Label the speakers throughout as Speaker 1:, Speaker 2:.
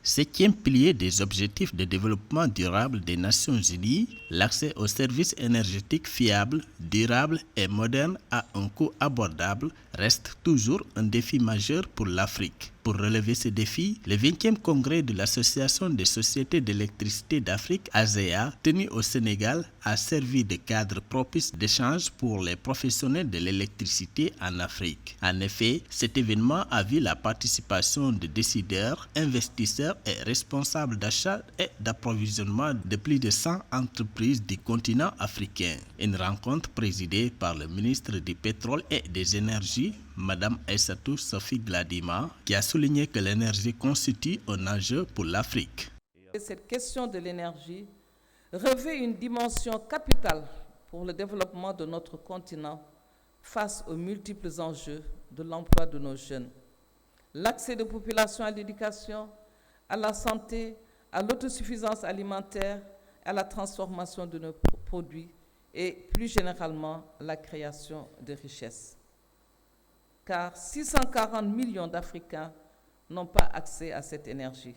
Speaker 1: Septième pilier des objectifs de développement durable des Nations Unies, l'accès aux services énergétiques fiables, durables et modernes à un coût abordable reste toujours un défi majeur pour l'Afrique. Pour relever ce défi, le 20e congrès de l'Association des sociétés d'électricité d'Afrique, ASEA, tenu au Sénégal, a servi de cadre propice d'échange pour les professionnels de l'électricité en Afrique. En effet, cet événement a vu la participation de décideurs, investisseurs et responsables d'achat et d'approvisionnement de plus de 100 entreprises du continent africain. Une rencontre présidée par le ministre du Pétrole et des Énergies, Madame Aïssatou Sophie Gladima, qui a souligné que l'énergie constitue un enjeu pour l'Afrique.
Speaker 2: Cette question de l'énergie revêt une dimension capitale pour le développement de notre continent face aux multiples enjeux de l'emploi de nos jeunes. L'accès des populations à l'éducation, à la santé, à l'autosuffisance alimentaire, à la transformation de nos produits et plus généralement la création de richesses. Car 640 millions d'Africains n'ont pas accès à cette énergie,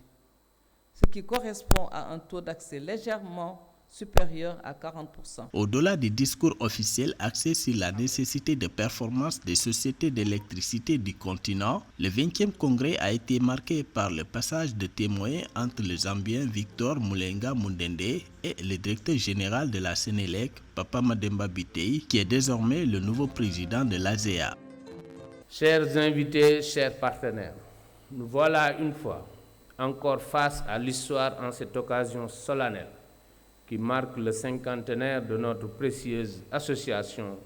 Speaker 2: ce qui correspond à un taux d'accès légèrement supérieur à 40%.
Speaker 1: Au-delà du discours officiel axé sur la nécessité de performance des sociétés d'électricité du continent, le 20e congrès a été marqué par le passage de témoins entre le Zambien Victor Moulenga Mundende et le directeur général de la Sénélec, Papa Mademba Bitèye, qui est désormais le nouveau président de l'ASEA.
Speaker 3: Chers invités, chers partenaires, nous voilà une fois encore face à l'histoire en cette occasion solennelle qui marque le cinquantenaire de notre précieuse association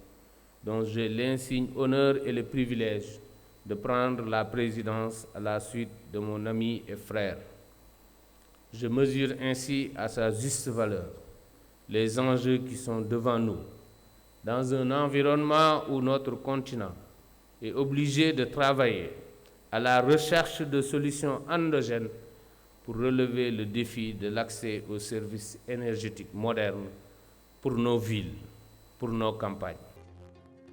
Speaker 3: dont j'ai l'insigne honneur et le privilège de prendre la présidence à la suite de mon ami et frère. Je mesure ainsi à sa juste valeur les enjeux qui sont devant nous dans un environnement où notre continent est obligé de travailler à la recherche de solutions endogènes pour relever le défi de l'accès aux services énergétiques modernes pour nos villes, pour nos campagnes.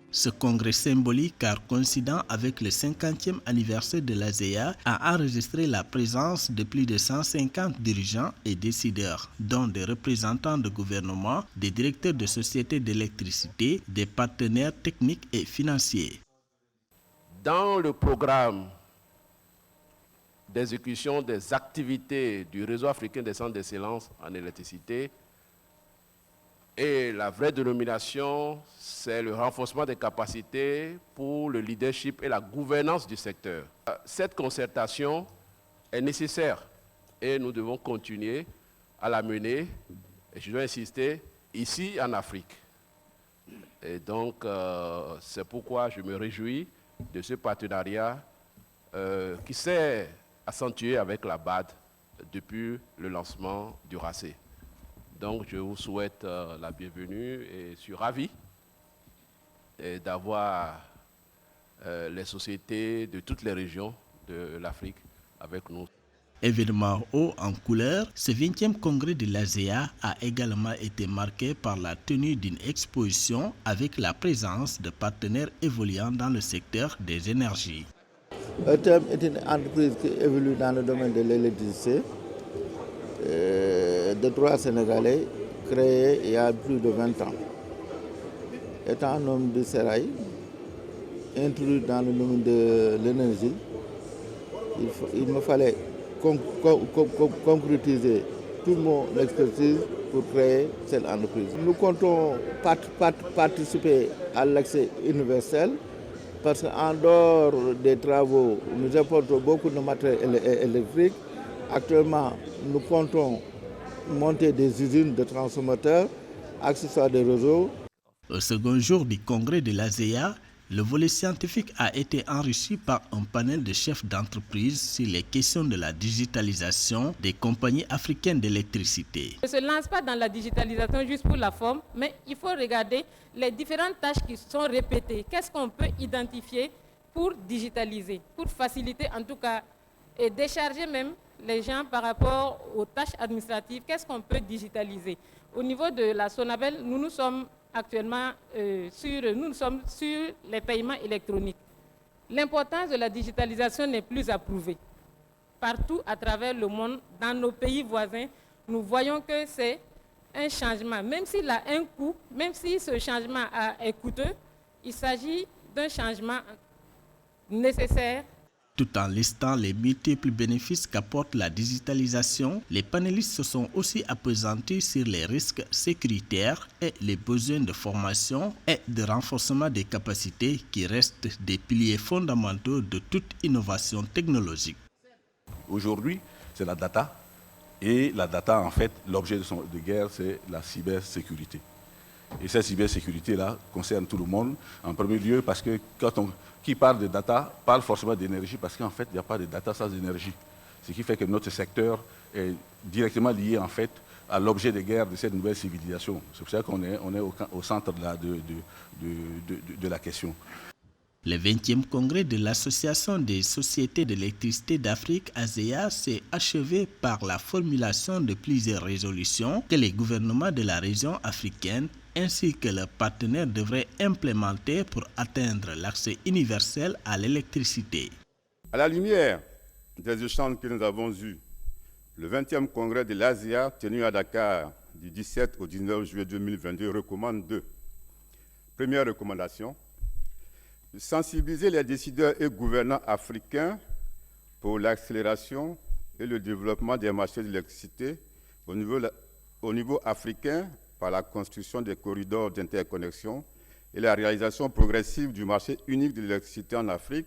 Speaker 1: Ce congrès symbolique, car coïncidant avec le 50e anniversaire de l'ASEA, a enregistré la présence de plus de 150 dirigeants et décideurs, dont des représentants de gouvernement, des directeurs de sociétés d'électricité, des partenaires techniques et financiers.
Speaker 4: Dans le programme d'exécution des activités du réseau africain des centres d'excellence en électricité, et la vraie dénomination, c'est le renforcement des capacités pour le leadership et la gouvernance du secteur. Cette concertation est nécessaire et nous devons continuer à la mener, et je dois insister, ici en Afrique. Et donc, c'est pourquoi je me réjouis de ce partenariat qui s'est accentué avec la BAD depuis le lancement du RACE. Donc, je vous souhaite la bienvenue et je suis ravi d'avoir les sociétés de toutes les régions de l'Afrique avec nous.
Speaker 1: Événement haut en couleur, ce 20e congrès de l'ASEA a également été marqué par la tenue d'une exposition avec la présence de partenaires évoluant dans le secteur des énergies.
Speaker 5: ETEM est une entreprise qui évolue dans le domaine de l'électricité, de droit sénégalais, créé il y a plus de 20 ans. Étant un homme de Serail, introduit dans le domaine de l'énergie, il me fallait concrétiser toute mon expertise pour créer cette entreprise. Nous comptons participer à l'accès universel parce qu'en dehors des travaux, nous importons beaucoup de matériel électrique. Actuellement, nous comptons monter des usines de transformateurs, accessoires des réseaux.
Speaker 1: Au second jour du congrès de l'ASEA, le volet scientifique a été enrichi par un panel de chefs d'entreprise sur les questions de la digitalisation des compagnies africaines d'électricité.
Speaker 6: On ne se lance pas dans la digitalisation juste pour la forme, mais il faut regarder les différentes tâches qui sont répétées. Qu'est-ce qu'on peut identifier pour digitaliser, pour faciliter en tout cas et décharger même les gens par rapport aux tâches administratives. Qu'est-ce qu'on peut digitaliser? Au niveau de la Sonabel, nous sommes actuellement sur les paiements électroniques. L'importance de la digitalisation n'est plus à prouver. partout à travers le monde, dans nos pays voisins, nous voyons que c'est un changement. Même s'il a un coût, même si ce changement est coûteux, il s'agit d'un changement nécessaire.
Speaker 1: Tout en listant les multiples bénéfices qu'apporte la digitalisation, les panélistes se sont aussi appesantis sur les risques sécuritaires et les besoins de formation et de renforcement des capacités qui restent des piliers fondamentaux de toute innovation technologique.
Speaker 7: Aujourd'hui, c'est la data. Et la data, en fait, l'objet de guerre, c'est la cybersécurité. Et cette cybersécurité-là concerne tout le monde, en premier lieu, parce que qui parle de data parle forcément d'énergie, parce qu'en fait, il n'y a pas de data sans énergie. Ce qui fait que notre secteur est directement lié, en fait, à l'objet de guerre de cette nouvelle civilisation. C'est pour ça qu'on est au centre de la question.
Speaker 1: Le 20e congrès de l'Association des sociétés d'électricité d'Afrique, ASEA, s'est achevé par la formulation de plusieurs résolutions que les gouvernements de la région africaine ainsi que leurs partenaires devraient implémenter pour atteindre l'accès universel à l'électricité.
Speaker 8: À la lumière des échanges que nous avons eus, le 20e congrès de l'ASEA, tenu à Dakar du 17 au 19 juillet 2022, recommande deux. Première recommandation, sensibiliser les décideurs et gouvernants africains pour l'accélération et le développement des marchés d'électricité au niveau africain par la construction des corridors d'interconnexion et la réalisation progressive du marché unique de l'électricité en Afrique.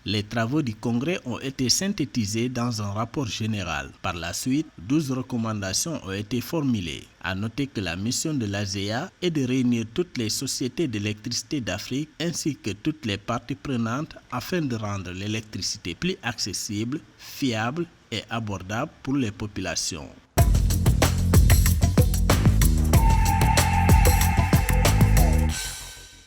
Speaker 1: Les travaux du Congrès ont été synthétisés dans un rapport général. Par la suite, 12 recommandations ont été formulées. À noter que la mission de l'ASEA est de réunir toutes les sociétés d'électricité d'Afrique ainsi que toutes les parties prenantes afin de rendre l'électricité plus accessible, fiable et abordable pour les populations.